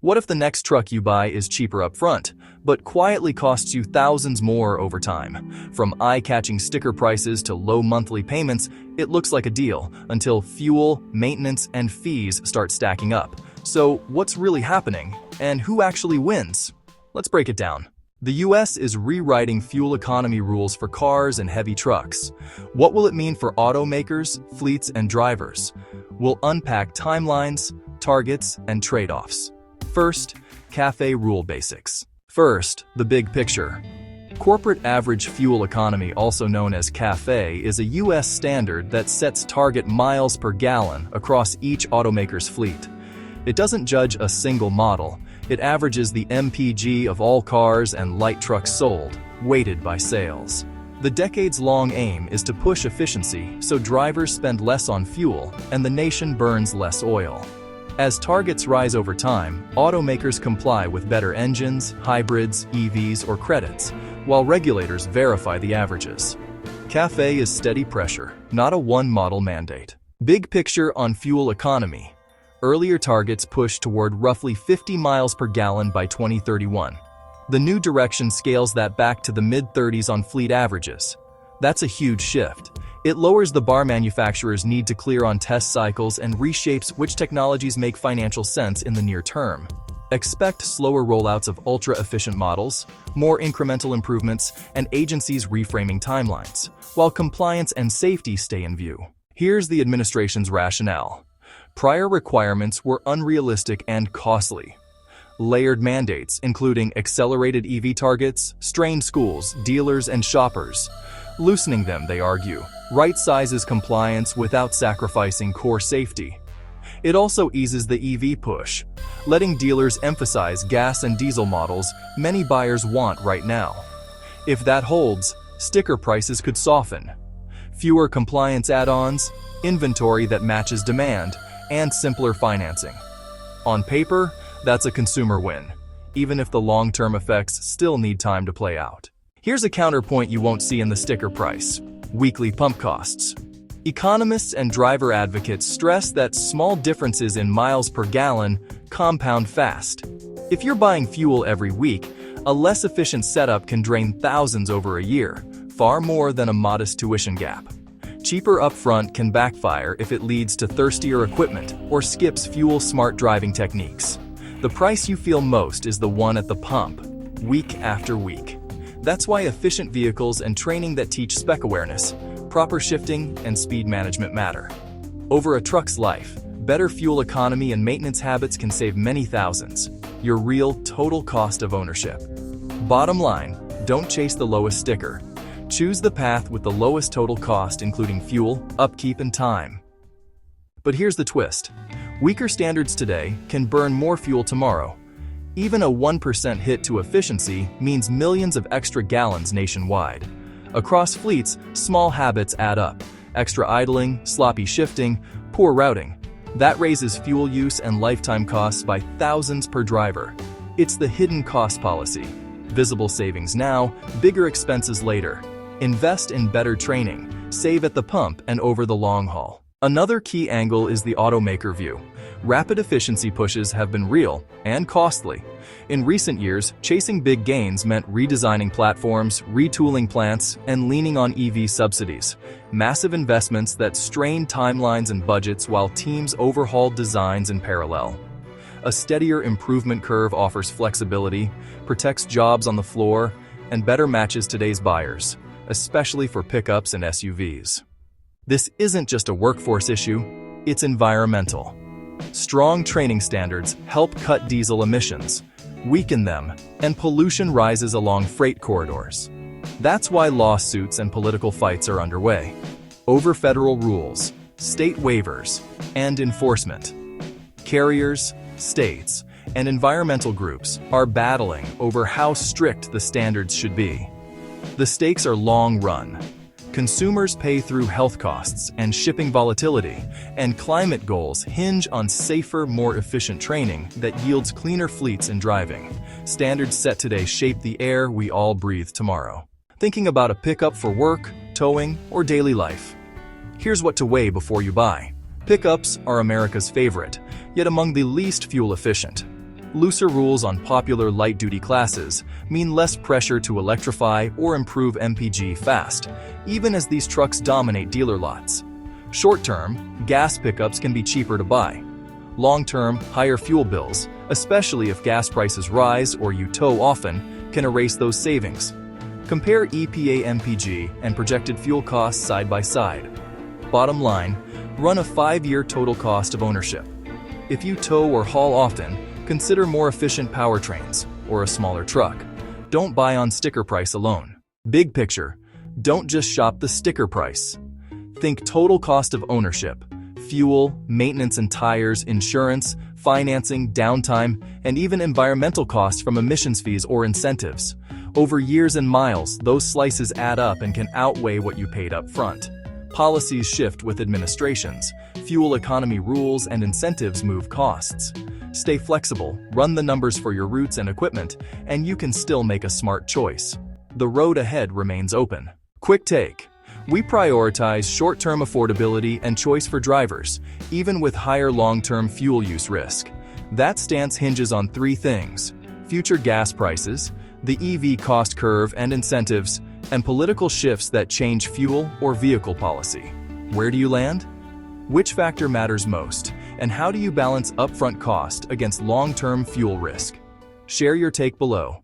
What if the next truck you buy is cheaper up front, but quietly costs you thousands more over time? From eye-catching sticker prices to low monthly payments, it looks like a deal until fuel, maintenance, and fees start stacking up. So what's really happening, and who actually wins? Let's break it down. The US is rewriting fuel economy rules for cars and heavy trucks. What will it mean for automakers, fleets, and drivers? We'll unpack timelines, targets, and trade-offs. First, CAFE rule basics. First, the big picture. Corporate Average Fuel Economy, also known as CAFE, is a US standard that sets target miles per gallon across each automaker's fleet. It doesn't judge a single model. It averages the MPG of all cars and light trucks sold, weighted by sales. The decades-long aim is to push efficiency so drivers spend less on fuel and the nation burns less oil. As targets rise over time, automakers comply with better engines, hybrids, EVs, or credits, while regulators verify the averages. CAFE is steady pressure, not a one-model mandate. Big picture on fuel economy. Earlier targets push toward roughly 50 miles per gallon by 2031. The new direction scales that back to the mid-30s on fleet averages. That's a huge shift. It lowers the bar manufacturers' need to clear on test cycles and reshapes which technologies make financial sense in the near term. Expect slower rollouts of ultra-efficient models, more incremental improvements, and agencies reframing timelines, while compliance and safety stay in view. Here's the administration's rationale. Prior requirements were unrealistic and costly. Layered mandates, including accelerated EV targets, strained schools, dealers, and shoppers. Loosening them, they argue, right-sizes compliance without sacrificing core safety. It also eases the EV push, letting dealers emphasize gas and diesel models many buyers want right now. If that holds, sticker prices could soften. Fewer compliance add-ons, inventory that matches demand, and simpler financing. On paper, that's a consumer win, even if the long-term effects still need time to play out. Here's a counterpoint you won't see in the sticker price: weekly pump costs. Economists and driver advocates stress that small differences in miles per gallon compound fast. If you're buying fuel every week, a less efficient setup can drain thousands over a year, far more than a modest tuition gap. Cheaper upfront can backfire if it leads to thirstier equipment or skips fuel-smart driving techniques. The price you feel most is the one at the pump, week after week. That's why efficient vehicles and training that teach spec awareness, proper shifting, and speed management matter. Over a truck's life, better fuel economy and maintenance habits can save many thousands, your real total cost of ownership. Bottom line, don't chase the lowest sticker. Choose the path with the lowest total cost, including fuel, upkeep, and time. But here's the twist. Weaker standards today can burn more fuel tomorrow. Even a 1% hit to efficiency means millions of extra gallons nationwide. Across fleets, small habits add up. Extra idling, sloppy shifting, poor routing. That raises fuel use and lifetime costs by thousands per driver. It's the hidden cost policy. Visible savings now, bigger expenses later. Invest in better training, save at the pump and over the long haul. Another key angle is the automaker view. Rapid efficiency pushes have been real and costly. In recent years, chasing big gains meant redesigning platforms, retooling plants, and leaning on EV subsidies. Massive investments that strained timelines and budgets while teams overhauled designs in parallel. A steadier improvement curve offers flexibility, protects jobs on the floor, and better matches today's buyers, especially for pickups and SUVs. This isn't just a workforce issue, it's environmental. Strong training standards help cut diesel emissions, weaken them, and pollution rises along freight corridors. That's why lawsuits and political fights are underway. Over federal rules, state waivers, and enforcement. Carriers, states, and environmental groups are battling over how strict the standards should be. The stakes are long run. Consumers pay through health costs and shipping volatility, and climate goals hinge on safer, more efficient training that yields cleaner fleets and driving. Standards set today shape the air we all breathe tomorrow. Thinking about a pickup for work, towing, or daily life? Here's what to weigh before you buy. Pickups are America's favorite, yet among the least fuel efficient. Looser rules on popular light-duty classes mean less pressure to electrify or improve MPG fast, even as these trucks dominate dealer lots. Short-term, gas pickups can be cheaper to buy. Long-term, higher fuel bills, especially if gas prices rise or you tow often, can erase those savings. Compare EPA MPG and projected fuel costs side by side. Bottom line, run a 5-year total cost of ownership. If you tow or haul often, consider more efficient powertrains or a smaller truck. Don't buy on sticker price alone. Big picture, don't just shop the sticker price. Think total cost of ownership: fuel, maintenance and tires, insurance, financing, downtime, and even environmental costs from emissions fees or incentives. Over years and miles, those slices add up and can outweigh what you paid up front. Policies shift with administrations. Fuel economy rules and incentives move costs. Stay flexible, run the numbers for your routes and equipment, and you can still make a smart choice. The road ahead remains open. Quick take. We prioritize short-term affordability and choice for drivers, even with higher long-term fuel use risk. That stance hinges on 3 things: future gas prices, the EV cost curve and incentives, and political shifts that change fuel or vehicle policy. Where do you land? Which factor matters most, and how do you balance upfront cost against long-term fuel risk? Share your take below.